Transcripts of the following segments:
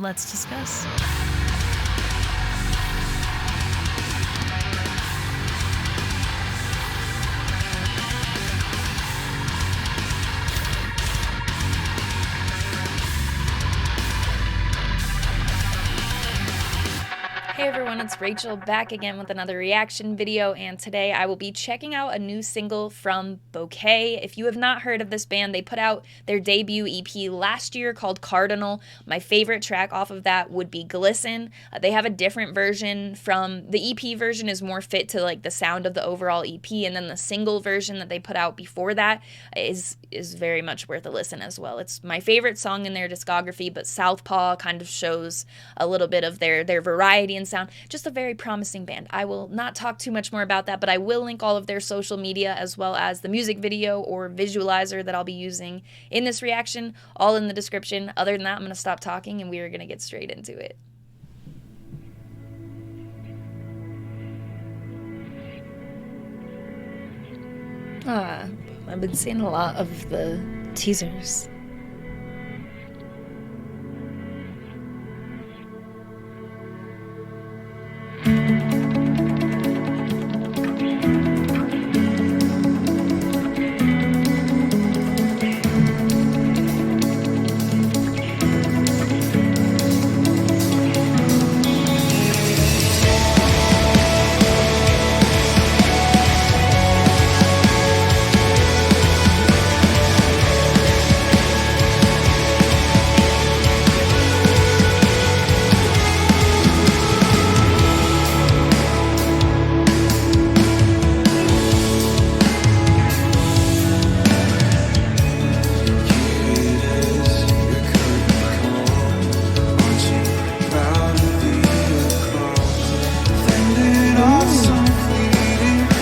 Let's discuss. Hey everyone, it's Rachel back again with another reaction video, and today I will be checking out a new single from Bouquet. If you have not heard of this band, they put out their debut EP last year called Cardinal. My favorite track off of that would be Glisten. They have a different version from the EP version is more fit to like the sound of the overall EP, and then the single version that they put out before that is very much worth a listen as well. It's my favorite song in their discography, but Southpaw kind of shows a little bit of their variety and sound. Just a very promising band. I will not talk too much more about that, but I will link all of their social media as well as the music video or visualizer that I'll be using in this reaction, all in the description. Other than that, I'm going to stop talking and we are going to get straight into it. I've been seeing a lot of the teasers.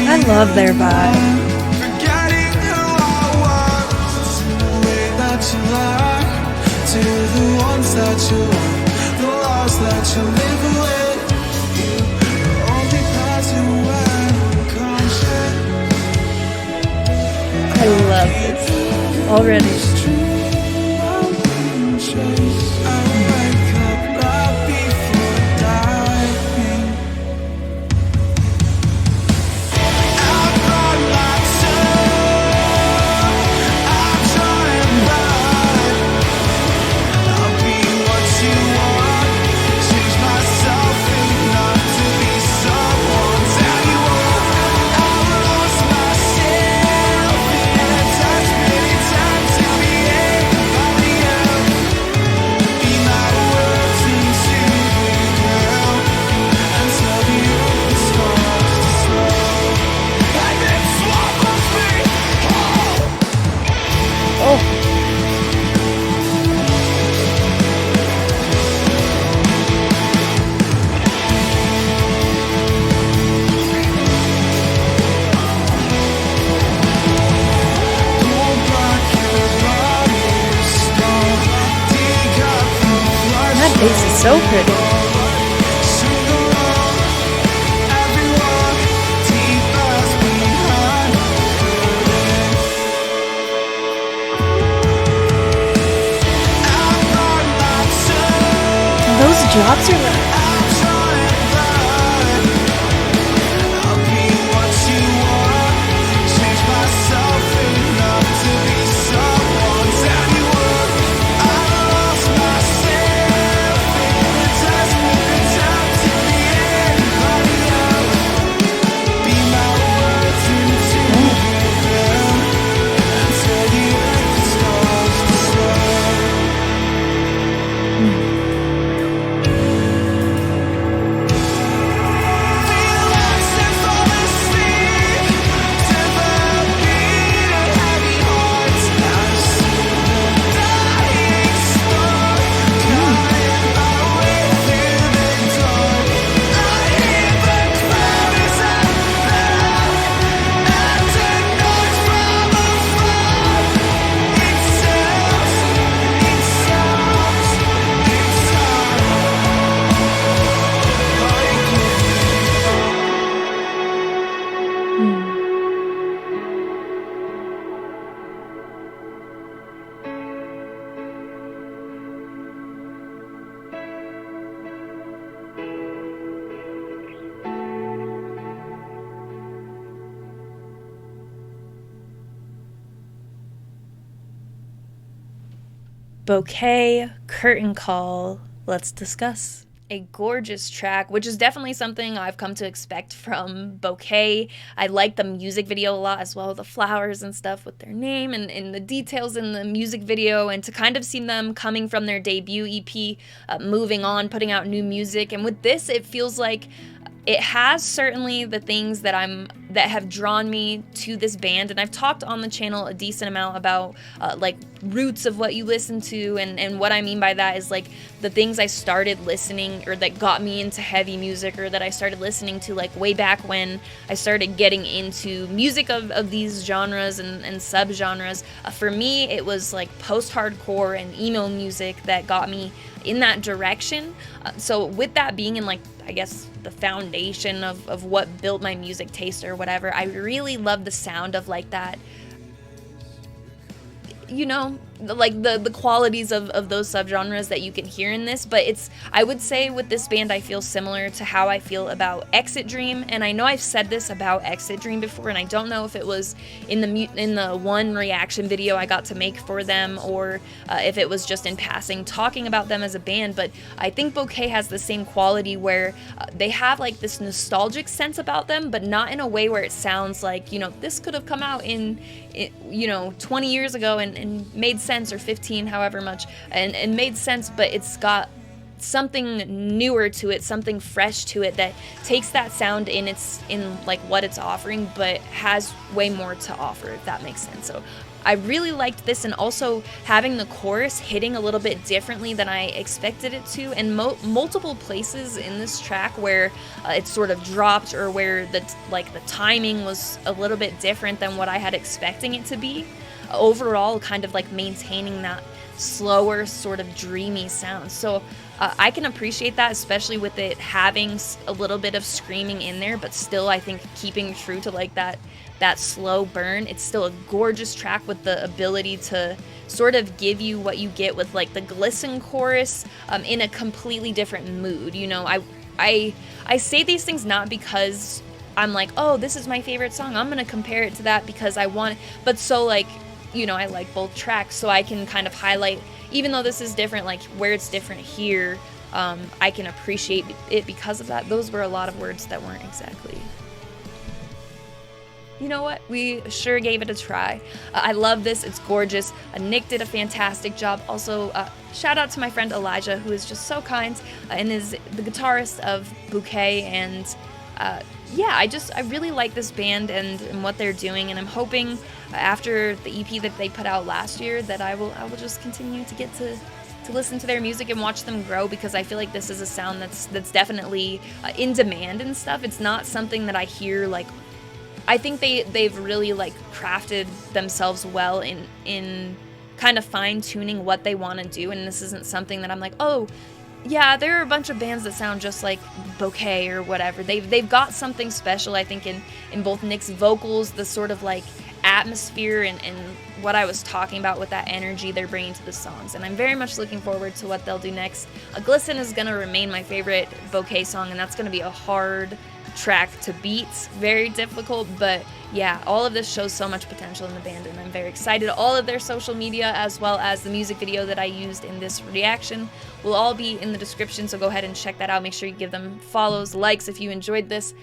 I love their vibe. I love this already. This is so pretty. Those drops are like Bouquet, Curtain Call, let's discuss. A gorgeous track, which is definitely something I've come to expect from Bouquet. I like the music video a lot as well, the flowers and stuff with their name and the details in the music video, and to kind of see them coming from their debut EP, moving on, putting out new music. And with this, it feels like it has certainly the things that have drawn me to this band, and I've talked on the channel a decent amount about like roots of what you listen to, and what I mean by that is like the things I started listening or that got me into heavy music, or that I started listening to like way back when I started getting into music of these genres and subgenres. For me, it was like post-hardcore and emo music that got me in that direction. So with that being in like, I guess, the foundation of what built my music taste or whatever, I really love the sound of like that, you know, like the qualities of those subgenres that you can hear in this. But I would say with this band, I feel similar to how I feel about Exit Dream, and I know I've said this about Exit Dream before, and I don't know if it was in the one reaction video I got to make for them, or if it was just in passing talking about them as a band. But I think Bouquet has the same quality where they have like this nostalgic sense about them, but not in a way where it sounds like, you know, this could have come out in 20 years ago and made sense, or 15, however much, and made sense, but it's got something newer to it, something fresh to it that takes that sound in like what it's offering, but has way more to offer, if that makes sense. So I really liked this, and also having the chorus hitting a little bit differently than I expected it to, and multiple places in this track where it sort of dropped, or where the timing was a little bit different than what I had expecting it to be. Overall, kind of like maintaining that slower, sort of dreamy sound. So I can appreciate that, especially with it having a little bit of screaming in there, but still I think keeping true to like that slow burn. It's still a gorgeous track with the ability to sort of give you what you get with like the Glisten chorus in a completely different mood. You know, I say these things not because I'm like, oh, this is my favorite song, I'm gonna compare it to that because I want it, but so like, you know, I like both tracks, so I can kind of highlight, even though this is different, like where it's different here, I can appreciate it because of that. Those were a lot of words that weren't exactly... You know what? We sure gave it a try. I love this. It's gorgeous. Nick did a fantastic job. Also, shout out to my friend Elijah, who is just so kind and is the guitarist of Bouquet. And yeah, I really like this band and what they're doing. And I'm hoping after the EP that they put out last year that I will just continue to get to listen to their music and watch them grow, because I feel like this is a sound that's definitely in demand and stuff. It's not something that I hear like... I think they've really like crafted themselves well in kind of fine-tuning what they want to do, and this isn't something that I'm like, oh yeah, there are a bunch of bands that sound just like Bouquet or whatever. They've got something special, I think, in both Nick's vocals, the sort of like atmosphere and what I was talking about with that energy they're bringing to the songs, and I'm very much looking forward to what they'll do next. Glisten is going to remain my favorite Bouquet song, and that's going to be a hard track to beat, very difficult, but yeah, all of this shows so much potential in the band, and I'm very excited. All of their social media, as well as the music video that I used in this reaction, will all be in the description, so go ahead and check that out. Make sure you give them follows, likes if you enjoyed this.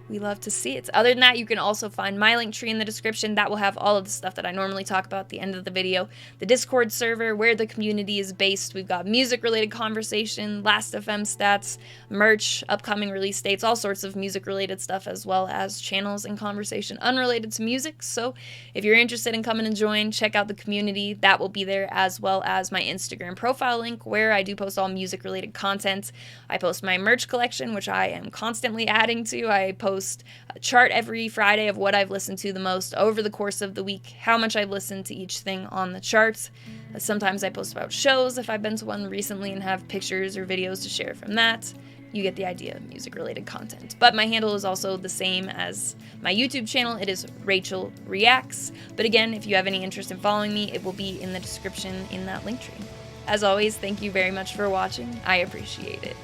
We love to see it. Other than that, you can also find my link tree in the description. That will have all of the stuff that I normally talk about at the end of the video. The Discord server, where the community is based. We've got music-related conversation, Last.fm stats, merch, upcoming release dates, all sorts of music-related stuff, as well as channels and conversation unrelated to music. So if you're interested in coming and join, check out the community. That will be there, as well as my Instagram profile link, where I do post all music-related content. I post my merch collection, which I am constantly adding to. I post a chart every Friday of what I've listened to the most over the course of the week, how much I've listened to each thing on the charts. Sometimes I post about shows if I've been to one recently and have pictures or videos to share from that. You get the idea of music-related content. But my handle is also the same as my YouTube channel. It is Rachel Reacts. But again, if you have any interest in following me, it will be in the description in that link tree. As always, thank you very much for watching. I appreciate it.